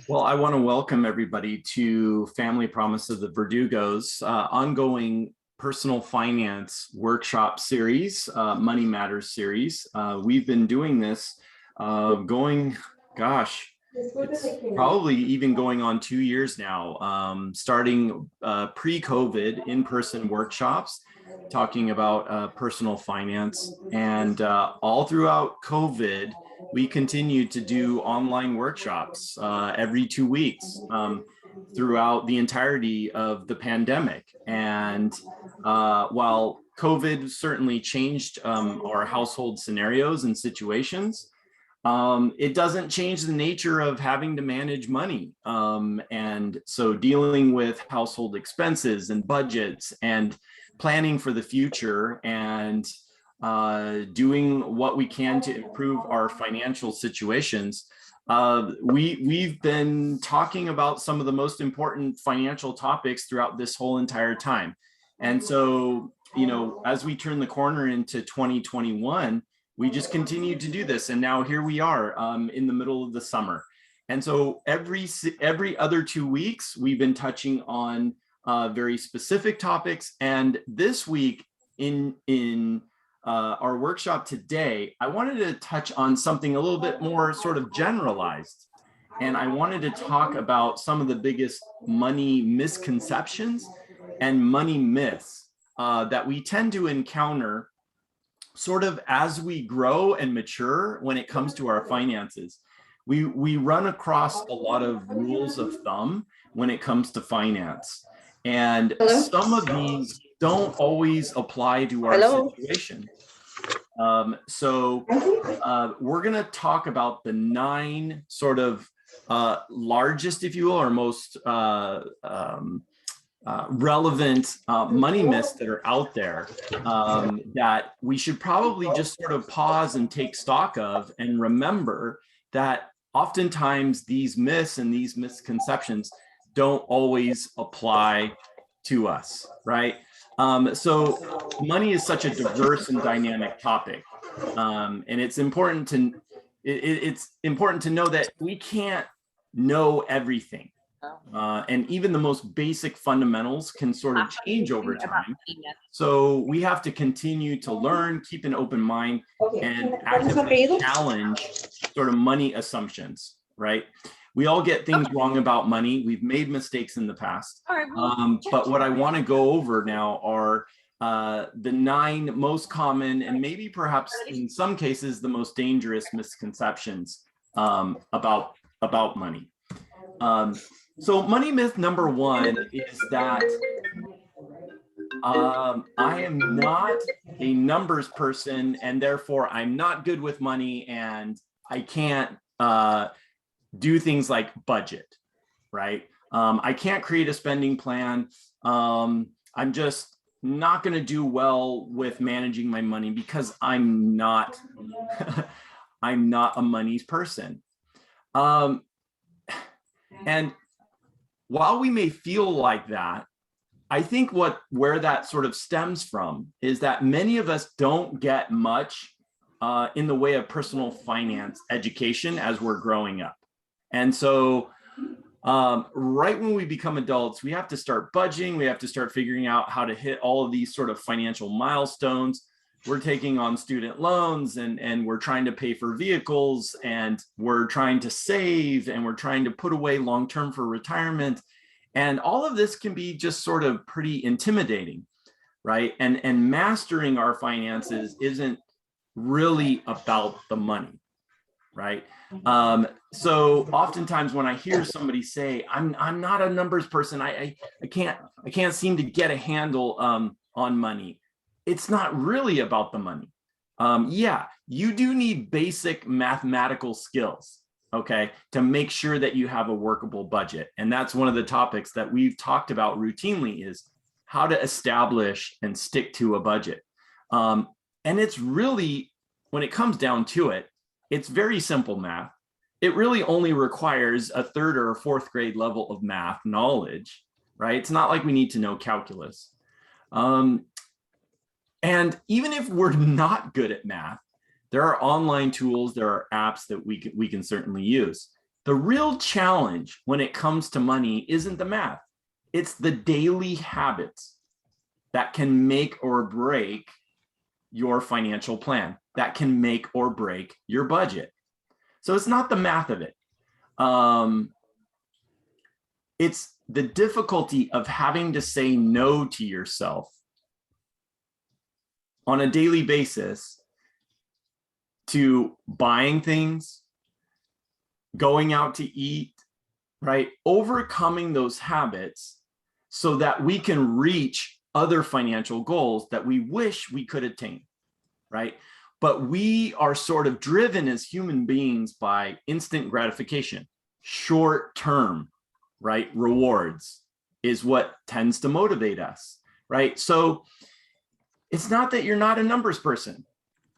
Well, I want to welcome everybody to Family Promise of the Verdugos ongoing personal finance workshop series, Money Matters series. We've been doing this it's probably even going on 2 years now, starting pre-COVID in-person workshops, talking about personal finance. And all throughout COVID, we continued to do online workshops every 2 weeks throughout the entirety of the pandemic. And while COVID certainly changed our household scenarios and situations, it doesn't change the nature of having to manage money. And so dealing with household expenses and budgets and planning for the future and doing what we can to improve our financial situations. We've been talking about some of the most important financial topics throughout this whole entire time. And so, as we turn the corner into 2021, we just continued to do this. And now here we are in the middle of the summer. And so every other 2 weeks, we've been touching on very specific topics. And this week in our workshop today, I wanted to touch on something a little bit more sort of generalized. And I wanted to talk about some of the biggest money misconceptions and money myths that we tend to encounter sort of as we grow and mature when it comes to our finances. We run across a lot of rules of thumb when it comes to finance. And some of these don't always apply to our situation. So we're going to talk about the 9 sort of largest, if you will, or most relevant money myths that are out there that we should probably just sort of pause and take stock of and remember that oftentimes these myths and these misconceptions don't always apply to us, right? So money is such a diverse and dynamic topic, and it's important to know that we can't know everything. And even the most basic fundamentals can sort of change over time. So we have to continue to learn, keep an open mind, and actively challenge sort of money assumptions, right? We all get things wrong about money. We've made mistakes in the past. But what I want to go over now are the 9 most common and maybe perhaps in some cases the most dangerous misconceptions about money. So money myth number 1 is that I am not a numbers person and therefore I'm not good with money and I can't do things like budget, right? I can't create a spending plan. I'm just not going to do well with managing my money because I'm not I'm not a money's person. And while we may feel like that, I think where that sort of stems from is that many of us don't get much in the way of personal finance education as we're growing up. And so right when we become adults, we have to start budgeting. We have to start figuring out how to hit all of these sort of financial milestones. We're taking on student loans and we're trying to pay for vehicles and we're trying to save and we're trying to put away long-term for retirement. And all of this can be just sort of pretty intimidating, right? And mastering our finances isn't really about the money, right? So oftentimes when I hear somebody say, I'm not a numbers person, I can't seem to get a handle on money. It's not really about the money. Yeah, you do need basic mathematical skills, okay, to make sure that you have a workable budget. And that's one of the topics that we've talked about routinely is how to establish and stick to a budget. And it's really, when it comes down to it, it's very simple math. It really only requires a 3rd or a 4th grade level of math knowledge, right? It's not like we need to know calculus. And even if we're not good at math, there are online tools, there are apps that we can certainly use. The real challenge when it comes to money isn't the math. It's the daily habits that can make or break your financial plan, that can make or break your budget. So it's not the math of it. It's the difficulty of having to say no to yourself on a daily basis to buying things, going out to eat, right? Overcoming those habits so that we can reach other financial goals that we wish we could attain, right? But we are sort of driven as human beings by instant gratification, short-term, right? Rewards is what tends to motivate us, right? So it's not that you're not a numbers person.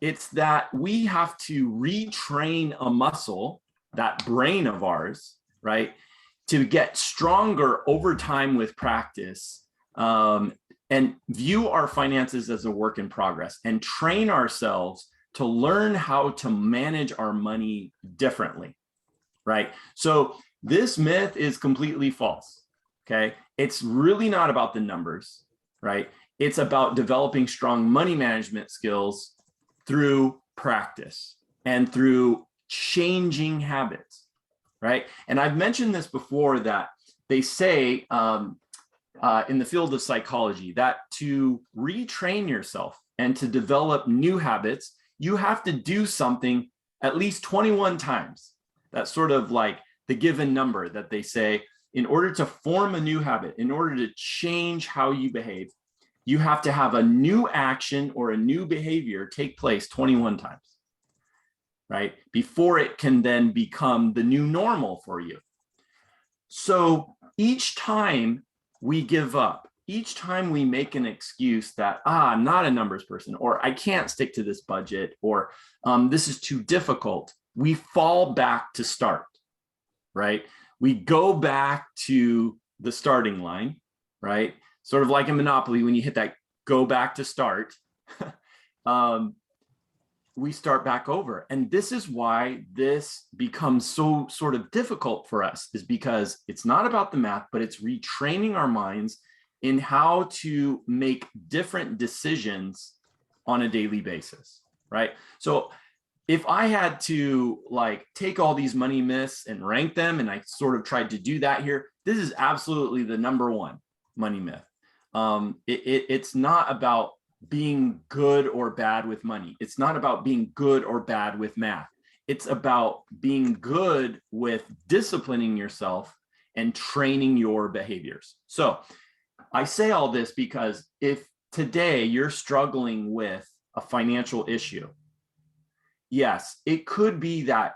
It's that we have to retrain a muscle, that brain of ours, right? To get stronger over time with practice, and view our finances as a work in progress and train ourselves to learn how to manage our money differently, right? So this myth is completely false, okay? It's really not about the numbers, right? It's about developing strong money management skills through practice and through changing habits, right? And I've mentioned this before, that they say in the field of psychology that to retrain yourself and to develop new habits, you have to do something at least 21 times. That's sort of like the given number that they say, in order to form a new habit, in order to change how you behave, you have to have a new action or a new behavior take place 21 times, right? Before it can then become the new normal for you. So each time we give up, each time we make an excuse that, I'm not a numbers person, or I can't stick to this budget, or this is too difficult, we fall back to start, right? We go back to the starting line, right? Sort of like in Monopoly, when you hit that go back to start, we start back over. And this is why this becomes so sort of difficult for us, is because it's not about the math, but it's retraining our minds in how to make different decisions on a daily basis, right? So if I had to like take all these money myths and rank them, and I sort of tried to do that here, this is absolutely the number one money myth. It's not about being good or bad with money. It's not about being good or bad with math. It's about being good with disciplining yourself and training your behaviors. So I say all this because if today you're struggling with a financial issue, yes, it could be that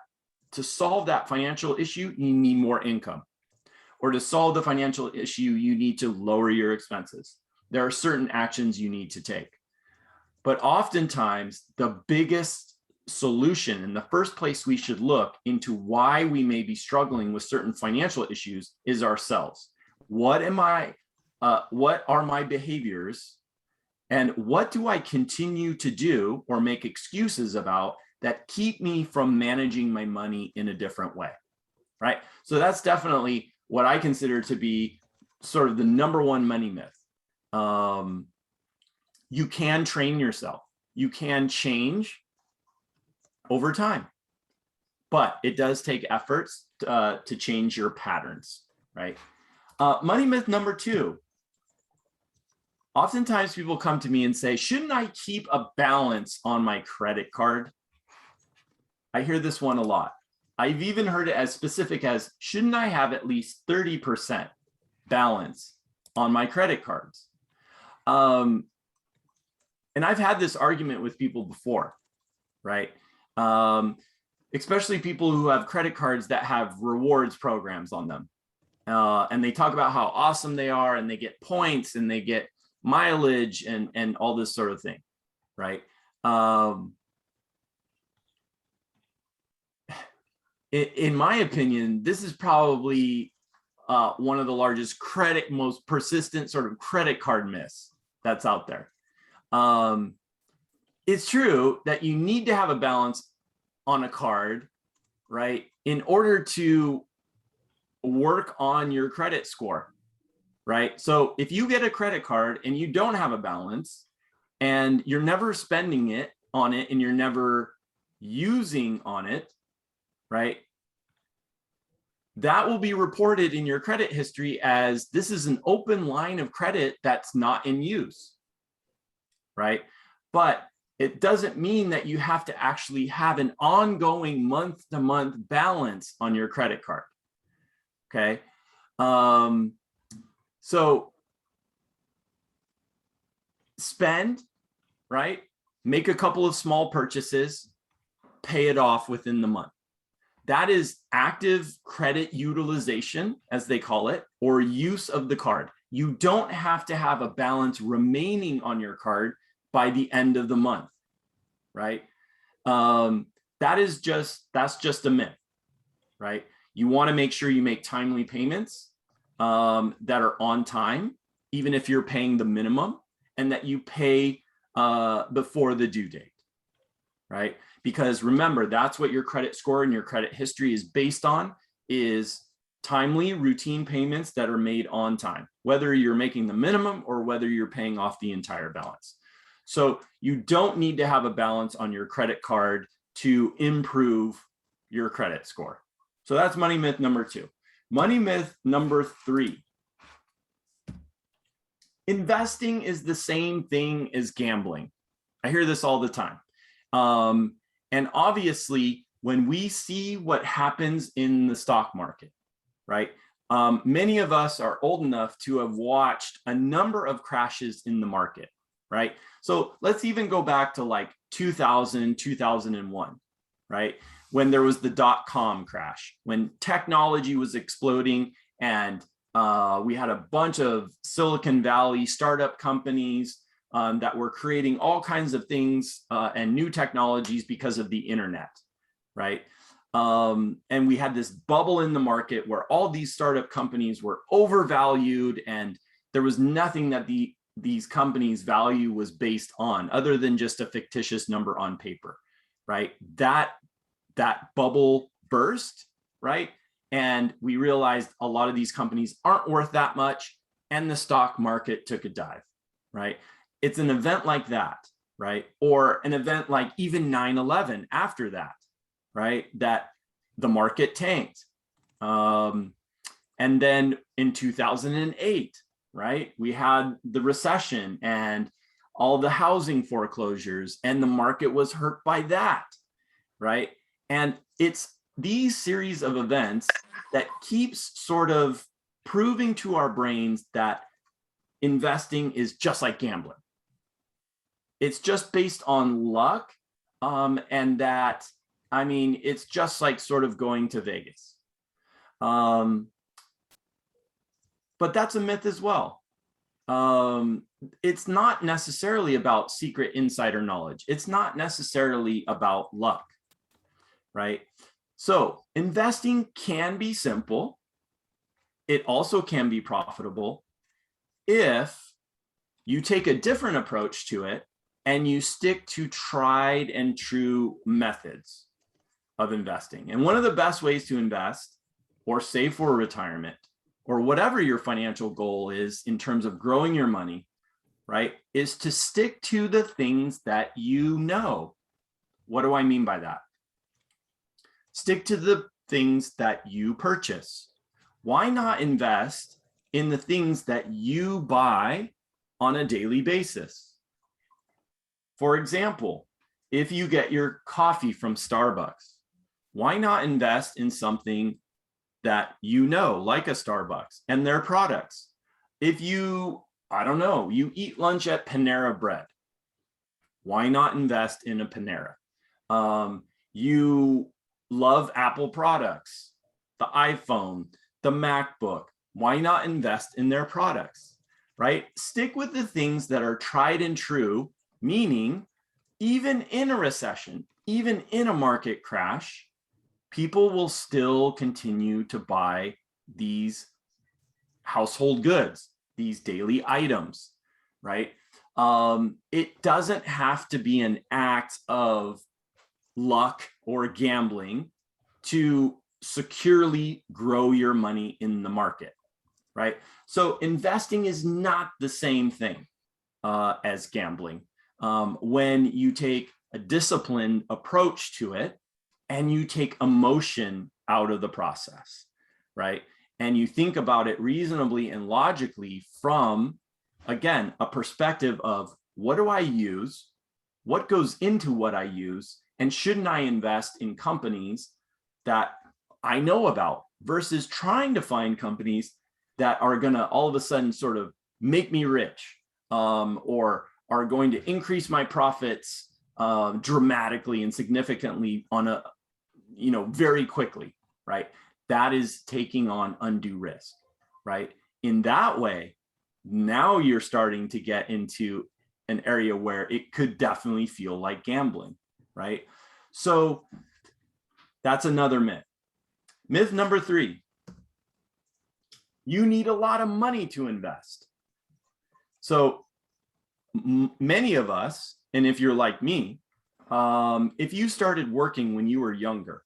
to solve that financial issue, you need more income. Or to solve the financial issue, you need to lower your expenses. There are certain actions you need to take. But oftentimes, the biggest solution, and the first place we should look into why we may be struggling with certain financial issues, is ourselves. What are my behaviors, and what do I continue to do or make excuses about that keep me from managing my money in a different way, right? So that's definitely what I consider to be sort of the number one money myth. You can train yourself. You can change over time, but it does take efforts to change your patterns, right? Money myth number two. Oftentimes people come to me and say, shouldn't I keep a balance on my credit card? I hear this one a lot. I've even heard it as specific as, shouldn't I have at least 30% balance on my credit cards? And I've had this argument with people before, right? Especially people who have credit cards that have rewards programs on them. And they talk about how awesome they are, and they get points and they get mileage and all this sort of thing, right? In my opinion, this is probably one of the largest most persistent sort of credit card myths that's out there. It's true that you need to have a balance on a card, right, in order to work on your credit score, right? So if you get a credit card and you don't have a balance and you're never spending it on it and you're never using on it, right? That will be reported in your credit history as this is an open line of credit that's not in use, right? But it doesn't mean that you have to actually have an ongoing month-to-month balance on your credit card, okay? So spend, right? Make a couple of small purchases, pay it off within the month. That is active credit utilization, as they call it, or use of the card. You don't have to have a balance remaining on your card by the end of the month, right? That's just a myth, right? You want to make sure you make timely payments that are on time, even if you're paying the minimum, and that you pay before the due date, right? Because remember, that's what your credit score and your credit history is based on, is timely routine payments that are made on time, whether you're making the minimum or whether you're paying off the entire balance. So you don't need to have a balance on your credit card to improve your credit score. So that's money myth number 2. Money myth number 3. Investing is the same thing as gambling. I hear this all the time. And obviously, when we see what happens in the stock market, right? Many of us are old enough to have watched a number of crashes in the market, right? So let's even go back to like 2000, 2001, right? When there was the dot-com crash, when technology was exploding and we had a bunch of Silicon Valley startup companies that were creating all kinds of things and new technologies because of the internet, right? And we had this bubble in the market where all these startup companies were overvalued and there was nothing that these companies' value was based on other than just a fictitious number on paper, right? That bubble burst, right? And we realized a lot of these companies aren't worth that much and the stock market took a dive, right? It's an event like that, right? Or an event like even 9/11 after that, right? That the market tanked. And then in 2008, right? We had the recession and all the housing foreclosures and the market was hurt by that, right? And it's these series of events that keeps sort of proving to our brains that investing is just like gambling. It's just based on luck, and that, I mean, it's just like sort of going to Vegas. But that's a myth as well. It's not necessarily about secret insider knowledge. It's not necessarily about luck, right? So investing can be simple. It also can be profitable if you take a different approach to it and you stick to tried and true methods of investing. And one of the best ways to invest or save for retirement or whatever your financial goal is in terms of growing your money, right, is to stick to the things that you know. What do I mean by that? Stick to the things that you purchase. Why not invest in the things that you buy on a daily basis? For example, if you get your coffee from Starbucks, why not invest in something that you know, like a Starbucks and their products? If you, I don't know, you eat lunch at Panera Bread, why not invest in a Panera? You love Apple products, the iPhone, the MacBook, why not invest in their products, right? Stick with the things that are tried and true, meaning even in a recession, even in a market crash, people will still continue to buy these household goods, these daily items, right? It doesn't have to be an act of luck or gambling to securely grow your money in the market, right? So investing is not the same thing as gambling. When you take a disciplined approach to it and you take emotion out of the process, right? And you think about it reasonably and logically from, again, a perspective of what do I use? What goes into what I use? And shouldn't I invest in companies that I know about versus trying to find companies that are going to all of a sudden sort of make me rich, or are going to increase my profits dramatically and significantly on a, very quickly, right? That is taking on undue risk, right? In that way, now you're starting to get into an area where it could definitely feel like gambling, right? So that's another myth. Myth number 3, you need a lot of money to invest. So many of us, and if you're like me, if you started working when you were younger,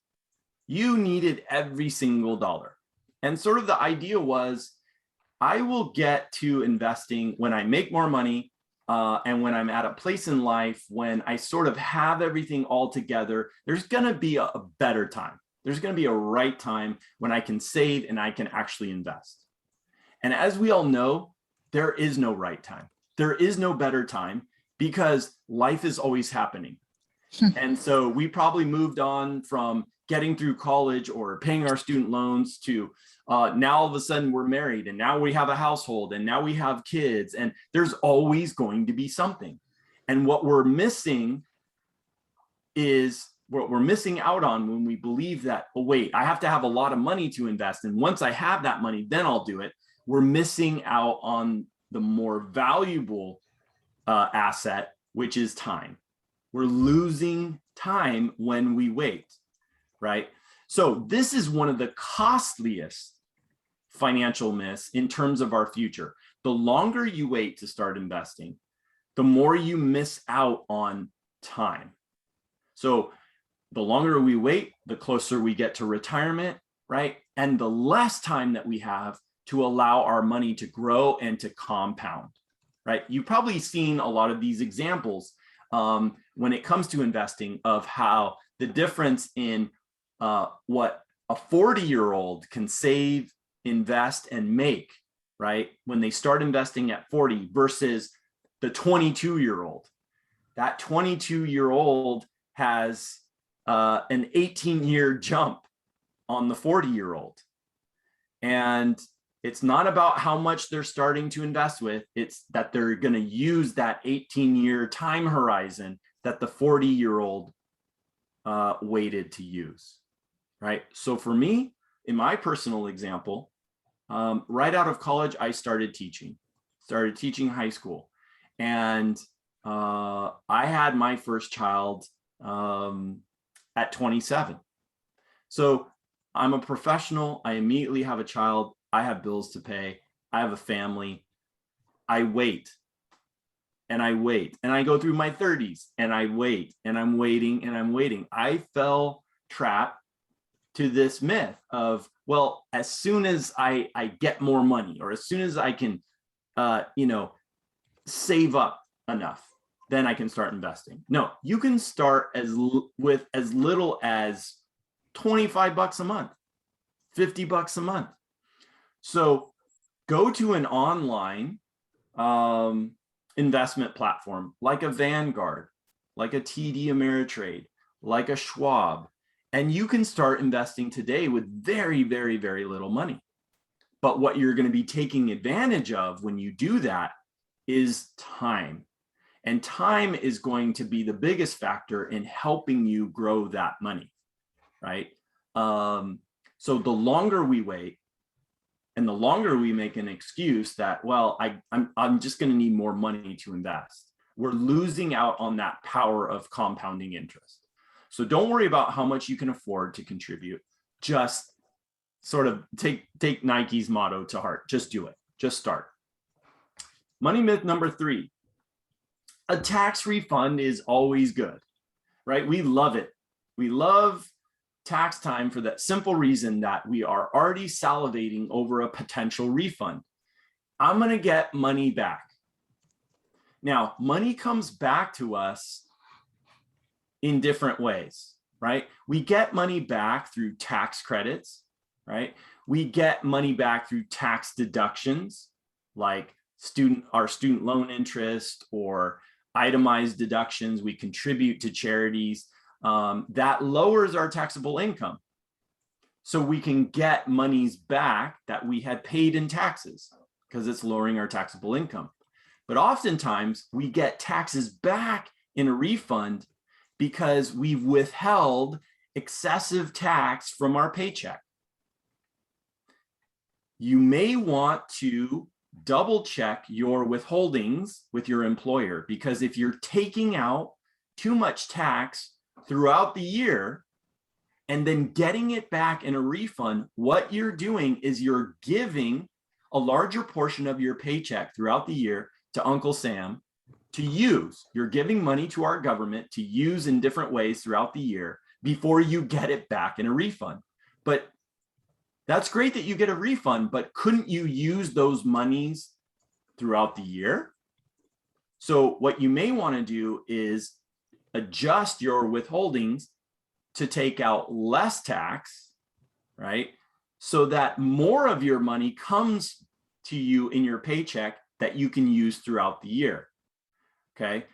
you needed every single dollar. And sort of the idea was, I will get to investing when I make more money, and when I'm at a place in life when I sort of have everything all together. There's going to be a better time. There's going to be a right time when I can save and I can actually invest. And as we all know, there is no right time. There is no better time because life is always happening. And so we probably moved on from getting through college or paying our student loans to now all of a sudden we're married and now we have a household and now we have kids, and there's always going to be something. And what we're missing out on when we believe that, oh, wait, I have to have a lot of money to invest. And once I have that money, then I'll do it. We're missing out on the more valuable asset, which is time. We're losing time when we wait, right? So this is one of the costliest financial myths in terms of our future. The longer you wait to start investing, the more you miss out on time. So the longer we wait, the closer we get to retirement, right? And the less time that we have to allow our money to grow and to compound, right? You've probably seen a lot of these examples when it comes to investing of how the difference in what a 40-year-old can save, invest, and make, right? When they start investing at 40 versus the 22-year-old. That 22-year-old has an 18-year jump on the 40-year-old. And it's not about how much they're starting to invest with, it's that they're going to use that 18-year time horizon that the 40-year-old waited to use, right? So for me, in my personal example, right out of college, I started teaching high school. And I had my first child at 27. So I'm a professional. I immediately have a child. I have bills to pay. I have a family. I wait and I wait and I go through my 30s and I wait and I'm waiting and I'm waiting. I fell trap to this myth of, well, as soon as I get more money, or as soon as I can, save up enough, then I can start investing. No, you can start with as little as $25 a month, $50 a month. So go to an online investment platform like a Vanguard, like a TD Ameritrade, like a Schwab, and you can start investing today with very, very, very little money. But what you're going to be taking advantage of when you do that is time. And time is going to be the biggest factor in helping you grow that money, right? So the longer we wait, and the longer we make an excuse that, well, I'm just going to need more money to invest, we're losing out on that power of compounding interest. So don't worry about how much you can afford to contribute. Just sort of take Nike's motto to heart. Just do it. Just start. Money myth number 3. A tax refund is always good, right? We love it. We love tax time for that simple reason that we are already salivating over a potential refund. I'm going to get money back. Now, money comes back to us in different ways, right? We get money back through tax credits, right? We get money back through tax deductions, like our student loan interest or itemized deductions we contribute to charities. That lowers our taxable income. So we can get monies back that we had paid in taxes because it's lowering our taxable income. But oftentimes we get taxes back in a refund because we've withheld excessive tax from our paycheck. You may want to double check your withholdings with your employer, because if you're taking out too much tax throughout the year and then getting it back in a refund, what you're doing is you're giving a larger portion of your paycheck throughout the year to Uncle Sam to use. You're giving money to our government to use in different ways throughout the year before you get it back in a refund. But that's great that you get a refund, but couldn't you use those monies throughout the year? So what you may want to do is adjust your withholdings to take out less tax, right? So that more of your money comes to you in your paycheck that you can use throughout the year, okay?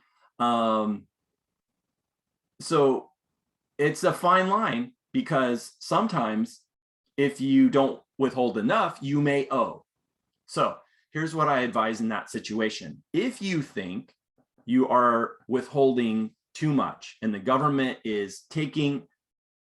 So it's a fine line, because sometimes if you don't withhold enough, you may owe. So here's what I advise in that situation. If you think you are withholding too much and the government is taking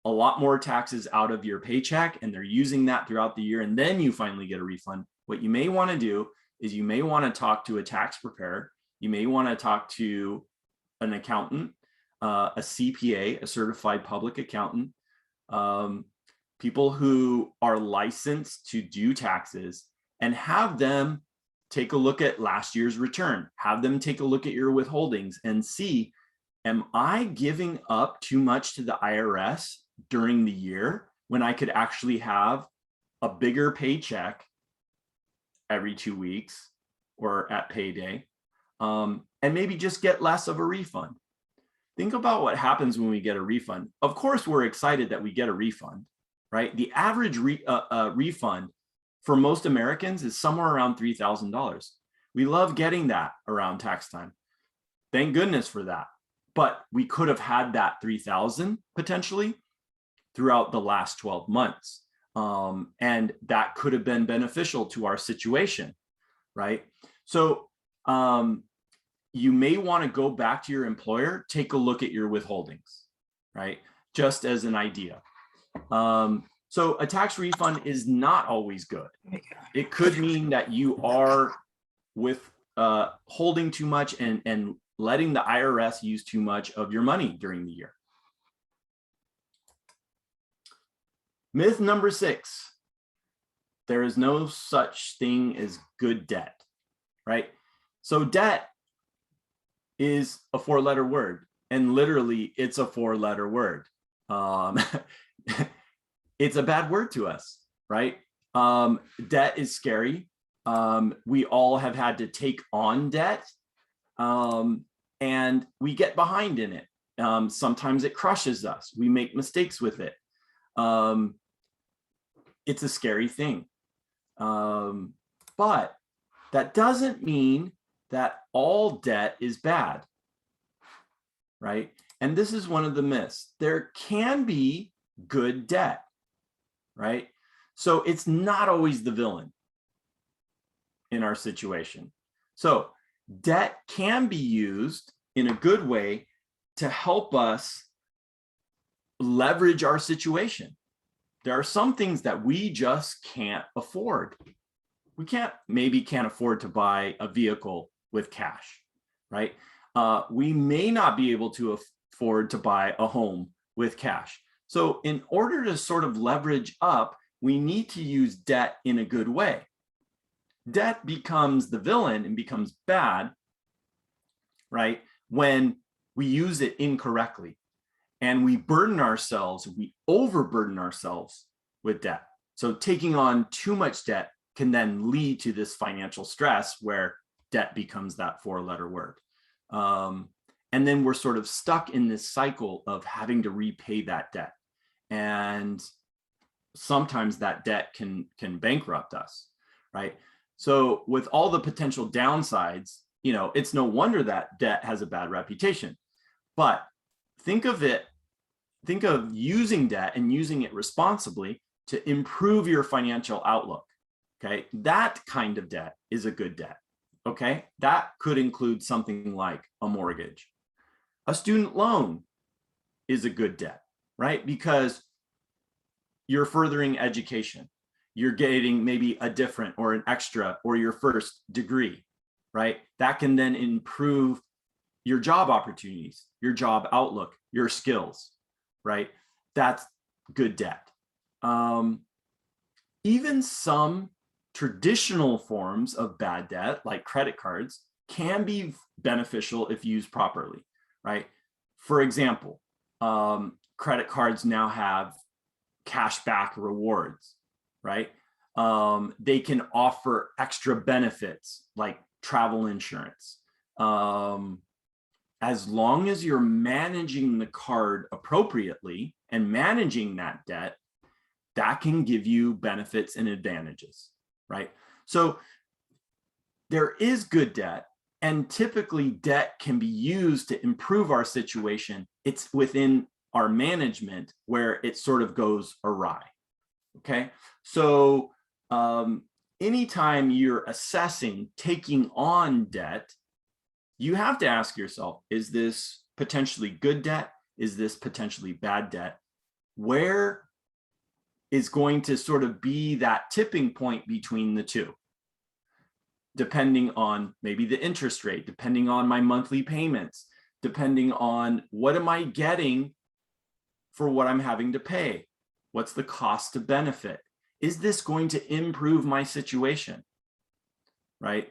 a lot more taxes out of your paycheck and they're using that throughout the year, and then you finally get a refund, what you may want to do is you may want to talk to a tax preparer. You may want to talk to an accountant, a CPA, a certified public accountant, people who are licensed to do taxes, and have them take a look at last year's return. Have them take a look at your withholdings and see, am I giving up too much to the IRS during the year when I could actually have a bigger paycheck every 2 weeks or at payday, and maybe just get less of a refund? Think about what happens when we get a refund. Of course, we're excited that we get a refund, right? The average refund for most Americans is somewhere around $3,000. We love getting that around tax time. Thank goodness for that. But we could have had that $3,000 potentially throughout the last 12 months. And that could have been beneficial to our situation, right? So you may want to go back to your employer, take a look at your withholdings, right? Just as an idea. So a tax refund is not always good. It could mean that you are holding too much and letting the IRS use too much of your money during the year. Myth number 6, there is no such thing as good debt, right? So debt is a 4-letter word, and literally it's a 4-letter word. It's a bad word to us, right? Debt is scary. We all have had to take on debt, and we get behind in it. Sometimes it crushes us. We make mistakes with it. It's a scary thing. But that doesn't mean that all debt is bad, right? And this is one of the myths. There can be good debt, right? So it's not always the villain in our situation. So debt can be used in a good way to help us leverage our situation. There are some things that we just can't afford. We maybe can't afford to buy a vehicle with cash, right? We may not be able to afford to buy a home with cash. So in order to sort of leverage up, we need to use debt in a good way. Debt becomes the villain and becomes bad, right, when we use it incorrectly. and we overburden ourselves with debt. So taking on too much debt can then lead to this financial stress where debt becomes that 4-letter word. And then we're sort of stuck in this cycle of having to repay that debt. And sometimes that debt can bankrupt us, right? So with all the potential downsides, it's no wonder that debt has a bad reputation. But think of using debt and using it responsibly to improve your financial outlook. Okay, that kind of debt is a good debt. Okay, that could include something like a mortgage. A student loan is a good debt, right? Because you're furthering education. You're getting maybe a different or an extra or your first degree, right? That can then improve your job opportunities, your job outlook, your skills, right? That's good debt. Even some traditional forms of bad debt, like credit cards, can be beneficial if used properly, right? For example, credit cards now have cashback rewards, right? They can offer extra benefits like travel insurance. As long as you're managing the card appropriately and managing that debt, that can give you benefits and advantages, right? So there is good debt, and typically debt can be used to improve our situation. It's within our management where it sort of goes awry, okay? So anytime you're assessing taking on debt, you have to ask yourself, is this potentially good debt? Is this potentially bad debt? Where is going to sort of be that tipping point between the two? Depending on maybe the interest rate, depending on my monthly payments, depending on what am I getting for what I'm having to pay? What's the cost to benefit? Is this going to improve my situation, right?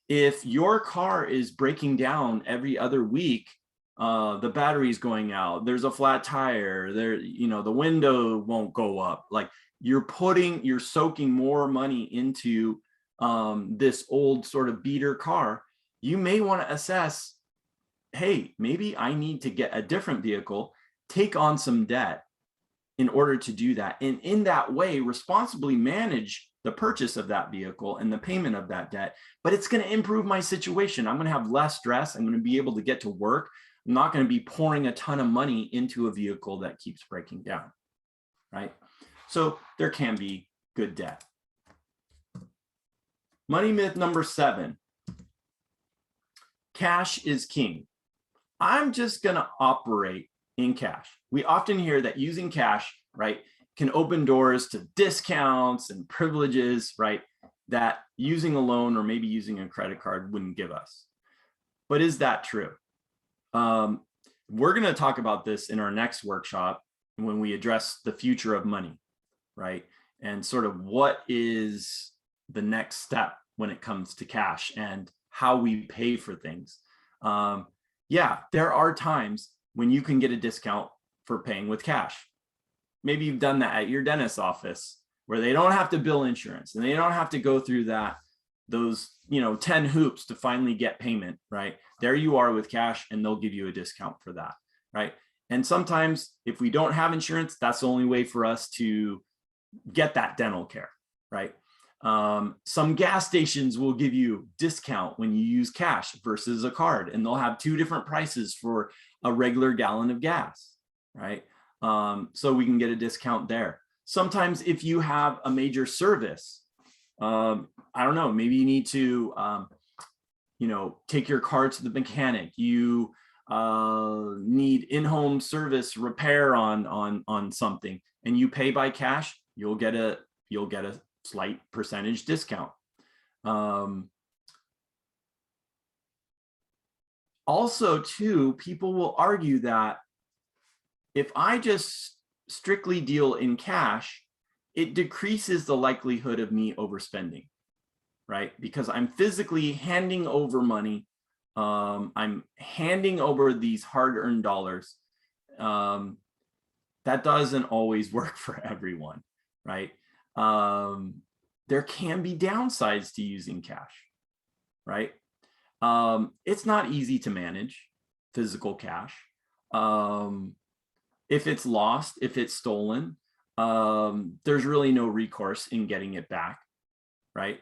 If your car is breaking down every other week, the battery's going out, there's a flat tire, the window won't go up, like you're soaking more money into this old sort of beater car, you may want to assess, hey, maybe I need to get a different vehicle, take on some debt in order to do that. And in that way, responsibly manage the purchase of that vehicle and the payment of that debt, but it's going to improve my situation. I'm going to have less stress. I'm going to be able to get to work. I'm not going to be pouring a ton of money into a vehicle that keeps breaking down, right? So there can be good debt. Money myth number 7, cash is king. I'm just going to operate in cash. We often hear that using cash, right, can open doors to discounts and privileges, right, that using a loan or maybe using a credit card wouldn't give us. But is that true? We're going to talk about this in our next workshop when we address the future of money, right? And sort of what is the next step when it comes to cash and how we pay for things. Yeah, there are times when you can get a discount for paying with cash. Maybe you've done that at your dentist's office where they don't have to bill insurance and they don't have to go through those 10 hoops to finally get payment, right? There you are with cash and they'll give you a discount for that, right? And sometimes if we don't have insurance, that's the only way for us to get that dental care, right? Some gas stations will give you discount when you use cash versus a card, and they'll have 2 different prices for a regular gallon of gas, right? So we can get a discount there. Sometimes if you have a major service, I don't know, maybe you need to, take your car to the mechanic. You need in-home service repair on something, and you pay by cash, you'll get a slight percentage discount. Also, too, people will argue that if I just strictly deal in cash, it decreases the likelihood of me overspending, right? Because I'm physically handing over money. I'm handing over these hard-earned dollars. that doesn't always work for everyone, right? There can be downsides to using cash, right? It's not easy to manage physical cash. If it's lost, if it's stolen, there's really no recourse in getting it back, right?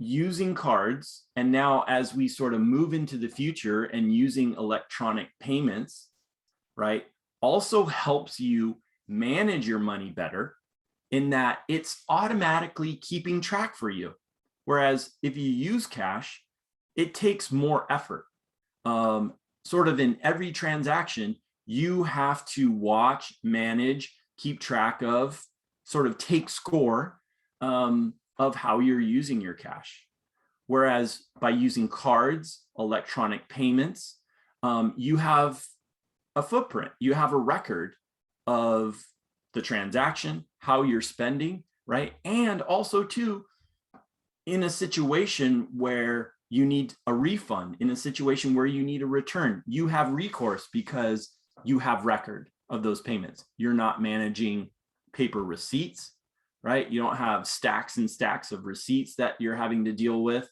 Using cards, and now as we sort of move into the future and using electronic payments, right, also helps you manage your money better in that it's automatically keeping track for you. Whereas if you use cash, it takes more effort. Sort of in every transaction, you have to watch, manage, keep track of, sort of take score of how you're using your cash. Whereas by using cards, electronic payments, you have a footprint, you have a record of the transaction, how you're spending, right? And also too, in a situation where you need a refund, in a situation where you need a return, you have recourse because you have record of those payments. You're not managing paper receipts, right? You don't have stacks and stacks of receipts that you're having to deal with.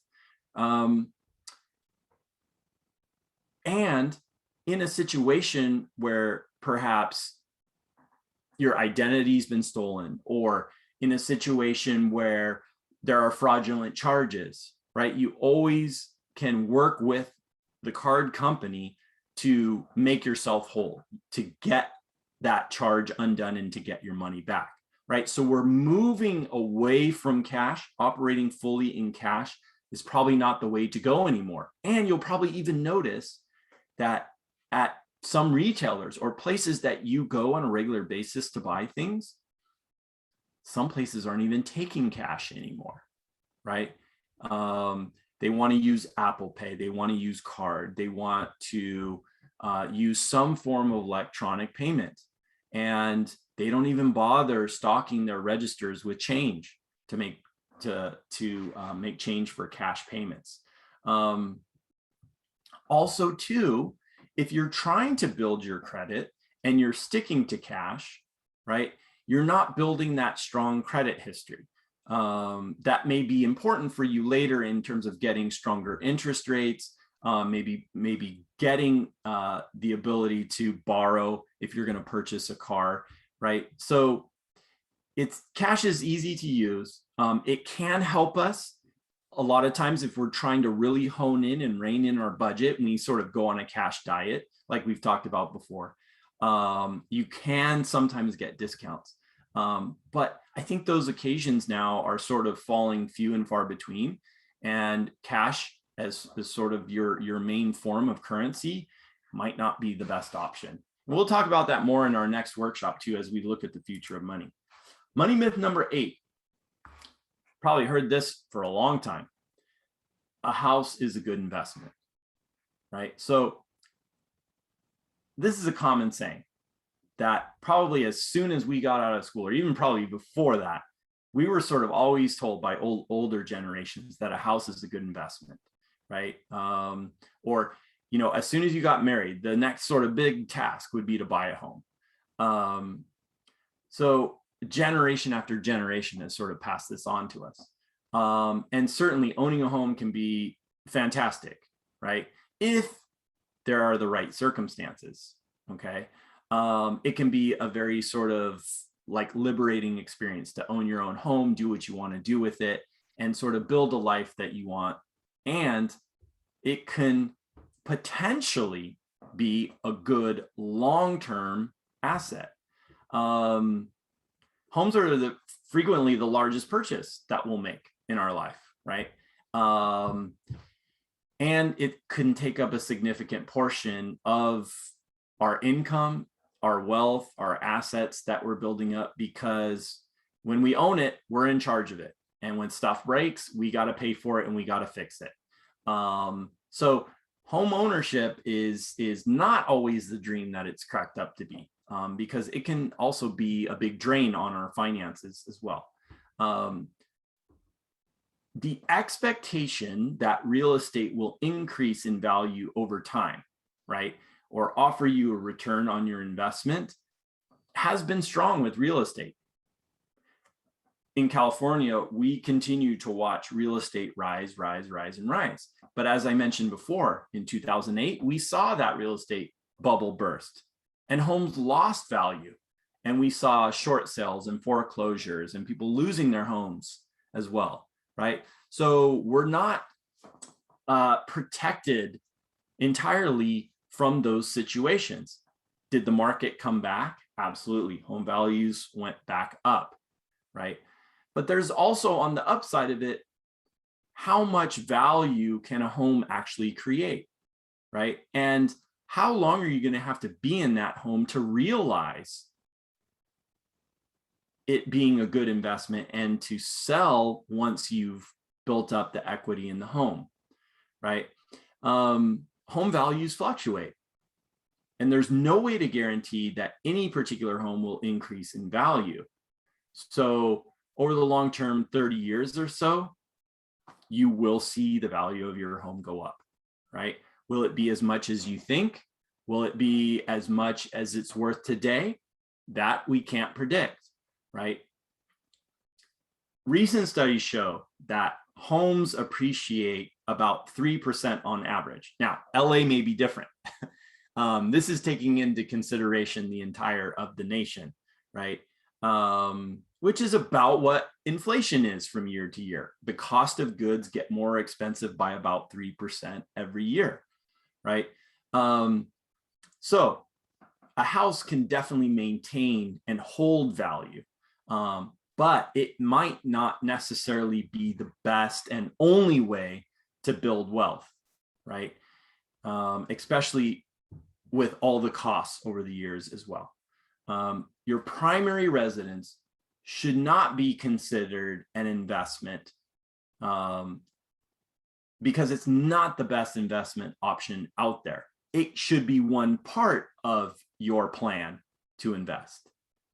And in a situation where perhaps your identity's been stolen, or in a situation where there are fraudulent charges, right? You always can work with the card company to make yourself whole, to get that charge undone and to get your money back, right? So we're moving away from cash. Operating fully in cash is probably not the way to go anymore. And you'll probably even notice that at some retailers or places that you go on a regular basis to buy things, some places aren't even taking cash anymore, right? They want to use Apple Pay, they want to use card, they want to use some form of electronic payment, and they don't even bother stocking their registers with change to make change for cash payments. Also too, if you're trying to build your credit and you're sticking to cash, right, you're not building that strong credit history. That may be important for you later in terms of getting stronger interest rates, maybe getting the ability to borrow if you're going to purchase a car, right? So cash is easy to use. It can help us a lot of times if we're trying to really hone in and rein in our budget, and we sort of go on a cash diet, like we've talked about before. You can sometimes get discounts. But I think those occasions now are sort of falling few and far between, and cash as sort of your main form of currency might not be the best option. We'll talk about that more in our next workshop too, as we look at the future of money. Money myth number 8. Probably heard this for a long time. A house is a good investment, right? So this is a common saying that probably as soon as we got out of school, or even probably before that, we were sort of always told by older generations that a house is a good investment, right? Or, you know, as soon as you got married, the next sort of big task would be to buy a home. So generation after generation has sort of passed this on to us. And certainly owning a home can be fantastic, right? If there are the right circumstances, okay? It can be a very sort of like liberating experience to own your own home, do what you want to do with it, and sort of build a life that you want. And it can potentially be a good long-term asset. Homes are frequently the largest purchase that we'll make in our life, right? And it can take up a significant portion of our income, our wealth, our assets that we're building up, because when we own it, we're in charge of it. And when stuff breaks, we got to pay for it and we got to fix it. So home ownership is not always the dream that it's cracked up to be, because it can also be a big drain on our finances as well. the expectation that real estate will increase in value over time, right? Or offer you a return on your investment has been strong with real estate. In California, we continue to watch real estate rise, rise, rise, and rise. But as I mentioned before, in 2008, we saw that real estate bubble burst and homes lost value. And we saw short sales and foreclosures and people losing their homes as well, right? So we're not protected entirely from those situations. Did the market come back? Absolutely. Home values went back up, right? But there's also on the upside of it, how much value can a home actually create, right? And how long are you going to have to be in that home to realize it being a good investment and to sell once you've built up the equity in the home, right? Home values fluctuate. And there's no way to guarantee that any particular home will increase in value. So over the long term, 30 years or so, you will see the value of your home go up, right? Will it be as much as you think? Will it be as much as it's worth today? That we can't predict, right? Recent studies show that homes appreciate about 3% on average. Now, LA may be different. This is taking into consideration the entire of the nation, right? Which is about what inflation is from year to year. The cost of goods get more expensive by about 3% every year, right? So a house can definitely maintain and hold value, but it might not necessarily be the best and only way to build wealth, right? Especially with all the costs over the years as well. Your primary residence should not be considered an investment because it's not the best investment option out there. It should be one part of your plan to invest,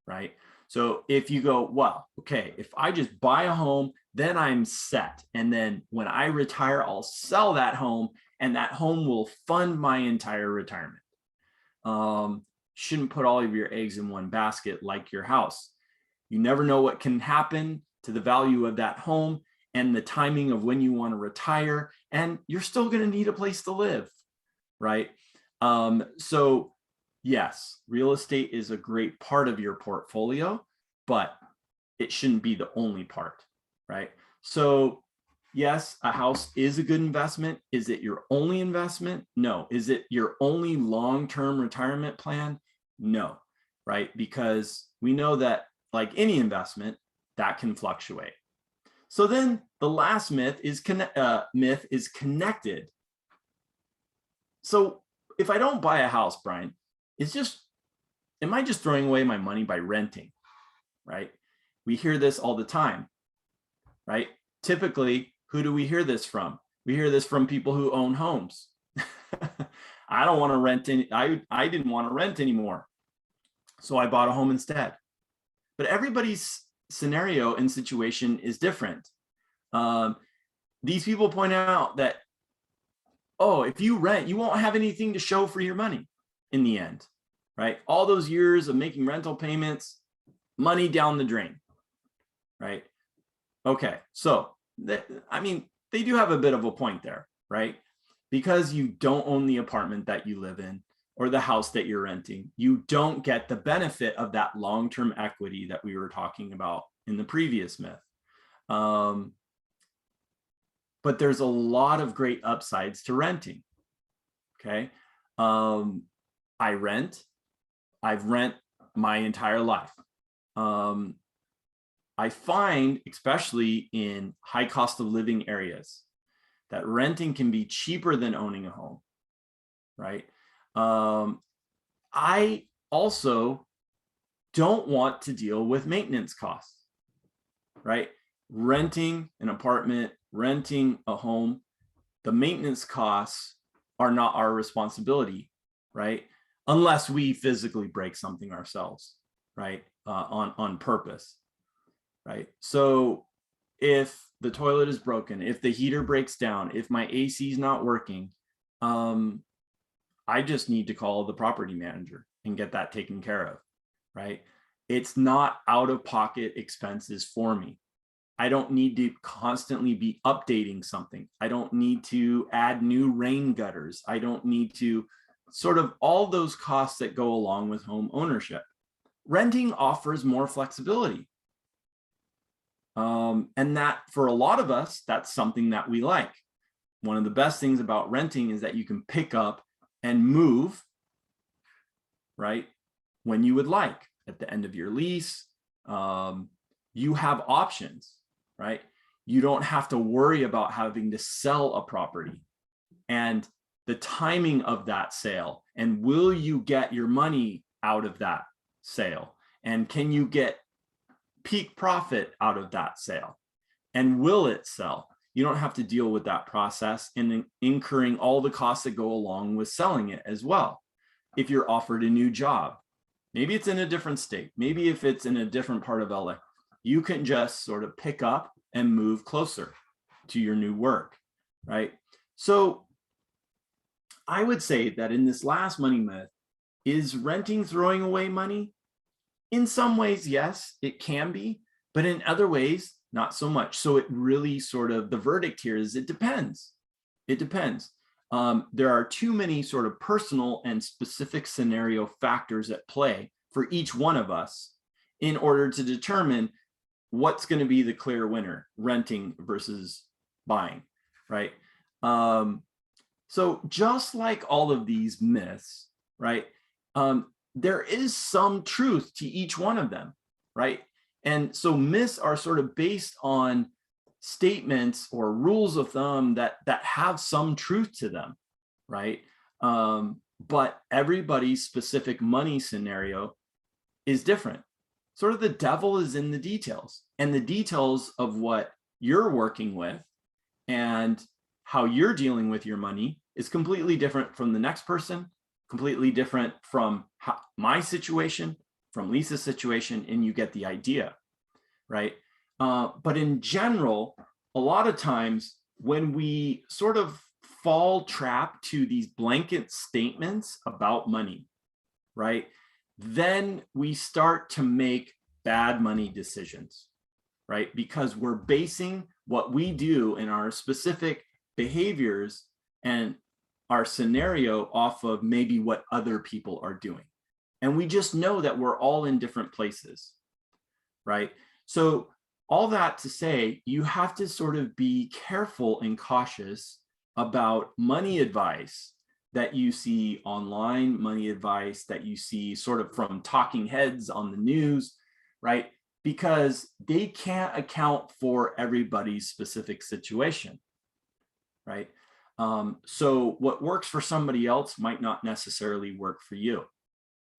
right? So if you go, well, okay, if I just buy a home, then I'm set. And then when I retire, I'll sell that home and that home will fund my entire retirement. Shouldn't put all of your eggs in one basket like your house. You never know what can happen to the value of that home and the timing of when you want to retire, and you're still going to need a place to live, right? So yes, real estate is a great part of your portfolio, but it shouldn't be the only part, right? So yes, a house is a good investment. Is it your only investment? No. Is it your only long-term retirement plan? No, right? Because we know that like any investment, that can fluctuate. So then the last myth is connected. So if I don't buy a house, Brian, am I just throwing away my money by renting, right? We hear this all the time, right? Typically, who do we hear this from? We hear this from people who own homes. I don't want to rent I didn't want to rent anymore. So I bought a home instead. But everybody's scenario and situation is different. These people point out that, oh, if you rent, you won't have anything to show for your money in the end, right? All those years of making rental payments, money down the drain, right? Okay, so they do have a bit of a point there, right? Because you don't own the apartment that you live in or the house that you're renting, you don't get the benefit of that long-term equity that we were talking about in the previous myth. But there's a lot of great upsides to renting, okay? I've rent my entire life. I find, especially in high cost of living areas, that renting can be cheaper than owning a home, right? I also don't want to deal with maintenance costs, right? Renting an apartment, renting a home, the maintenance costs are not our responsibility, right? Unless we physically break something ourselves, right? On purpose, right? So if the toilet is broken, if the heater breaks down, if my AC is not working, I just need to call the property manager and get that taken care of, right? It's not out of pocket expenses for me. I don't need to constantly be updating something. I don't need to add new rain gutters. I don't need to sort of all those costs that go along with home ownership. Renting offers more flexibility. And that for a lot of us, that's something that we like. One of the best things about renting is that you can pick up and move, right, when you would like at the end of your lease. You have options, right? You don't have to worry about having to sell a property and the timing of that sale, and will you get your money out of that sale, and can you get peak profit out of that sale, and will it sell? You don't have to deal with that process and incurring all the costs that go along with selling it as well. If you're offered a new job, maybe it's in a different state, maybe if it's in a different part of LA, you can just sort of pick up and move closer to your new work, right? So I would say that in this last money myth, is renting throwing away money? In some ways, yes, it can be, but in other ways, not so much. So it really sort of, the verdict here is it depends. It depends. There are too many sort of personal and specific scenario factors at play for each one of us in order to determine what's going to be the clear winner, renting versus buying, right? So just like all of these myths, right, there is some truth to each one of them, right? And so myths are sort of based on statements or rules of thumb that have some truth to them, right? But everybody's specific money scenario is different. Sort of the devil is in the details, and the details of what you're working with and how you're dealing with your money is completely different from the next person, completely different from my situation, from Lisa's situation, and you get the idea, right? But in general, a lot of times when we sort of fall trap to these blanket statements about money, right, then we start to make bad money decisions, right? Because we're basing what we do in our specific behaviors and our scenario off of maybe what other people are doing. And we just know that we're all in different places, right? So all that to say, you have to sort of be careful and cautious about money advice that you see online, money advice that you see sort of from talking heads on the news, right? Because they can't account for everybody's specific situation, right? So what works for somebody else might not necessarily work for you.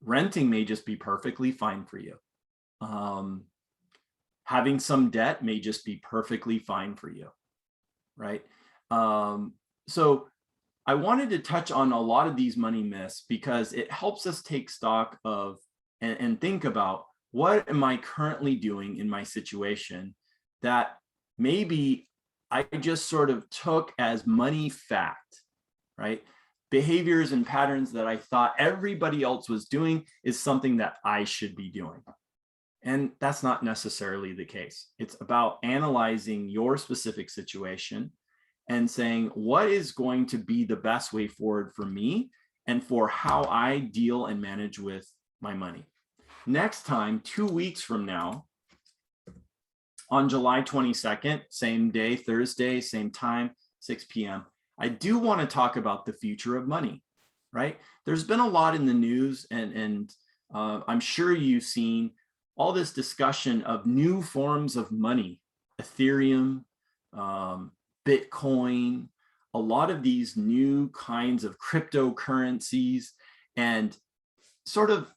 Renting may just be perfectly fine for you. Having some debt may just be perfectly fine for you, right? So I wanted to touch on a lot of these money myths because it helps us take stock of and think about, what am I currently doing in my situation that maybe I just sort of took as money fact, right? Behaviors and patterns that I thought everybody else was doing is something that I should be doing. And that's not necessarily the case. It's about analyzing your specific situation and saying, what is going to be the best way forward for me and for how I deal and manage with my money. Next time, 2 weeks from now, on July 22nd, same day, Thursday, same time, 6 p.m., I do want to talk about the future of money, right? There's been a lot in the news, and I'm sure you've seen all this discussion of new forms of money, Ethereum, Bitcoin, a lot of these new kinds of cryptocurrencies, and sort of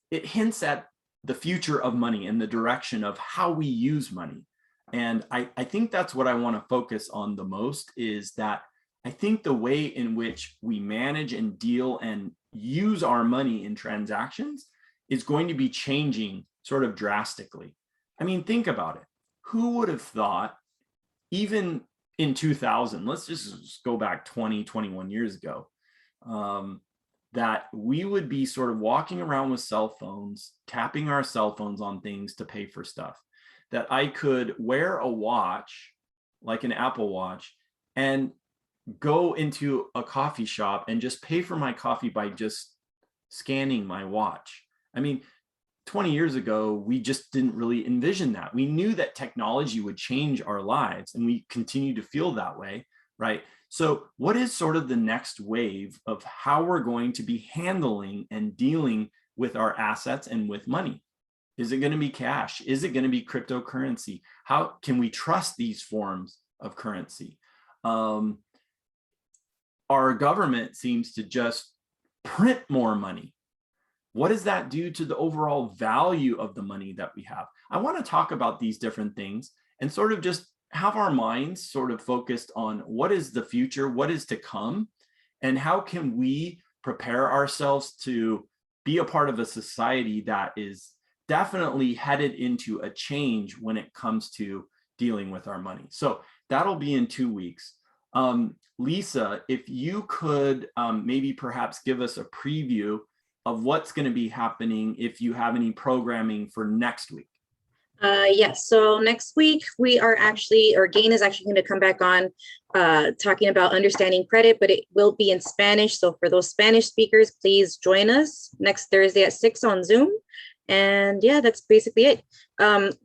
it hints at the future of money and the direction of how we use money. And I think that's what I want to focus on the most, is that I think the way in which we manage and deal and use our money in transactions is going to be changing sort of drastically. I mean, think about it. Who would have thought even in 2000, let's just go back 20, 21 years ago, that we would be sort of walking around with cell phones, tapping our cell phones on things to pay for stuff, that I could wear a watch, like an Apple Watch, and go into a coffee shop and just pay for my coffee by just scanning my watch. I mean, 20 years ago, we just didn't really envision that. We knew that technology would change our lives, and we continue to feel that way, right? So what is sort of the next wave of how we're going to be handling and dealing with our assets and with money? Is it going to be cash? Is it going to be cryptocurrency? How can we trust these forms of currency? Our government seems to just print more money. What does that do to the overall value of the money that we have? I want to talk about these different things and sort of just have our minds sort of focused on what is the future, what is to come, and how can we prepare ourselves to be a part of a society that is definitely headed into a change when it comes to dealing with our money. So that'll be in 2 weeks. Lisa, if you could maybe perhaps give us a preview of what's going to be happening, if you have any programming for next week. Yes, so next week we are actually, or Gain is actually going to come back on talking about understanding credit, but it will be in Spanish. So for those Spanish speakers, please join us next Thursday at 6 on Zoom. And yeah, that's basically it.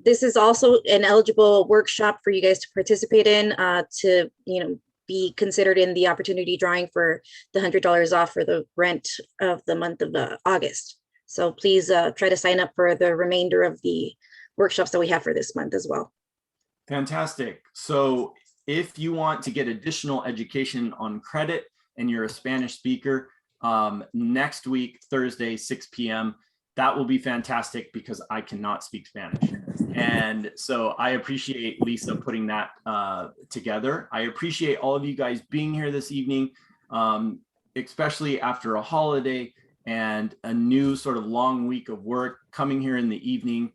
This is also an eligible workshop for you guys to participate in to, be considered in the opportunity drawing for the $100 off for the rent of the month of August. So please try to sign up for the remainder of the workshops that we have for this month as well. Fantastic. So if you want to get additional education on credit and you're a Spanish speaker, next week, Thursday, 6 p.m., that will be fantastic because I cannot speak Spanish. And so I appreciate Lisa putting that together. I appreciate all of you guys being here this evening, especially after a holiday and a new sort of long week of work coming here in the evening.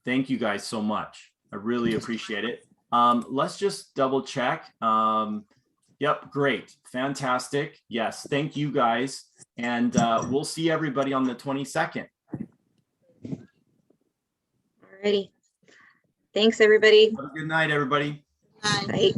Thank you guys so much. I really appreciate it. Let's just double check. Yep, great, fantastic. Yes, thank you guys. And we'll see everybody on the 22nd. Alrighty. Thanks, everybody. Have a good night, everybody. Bye.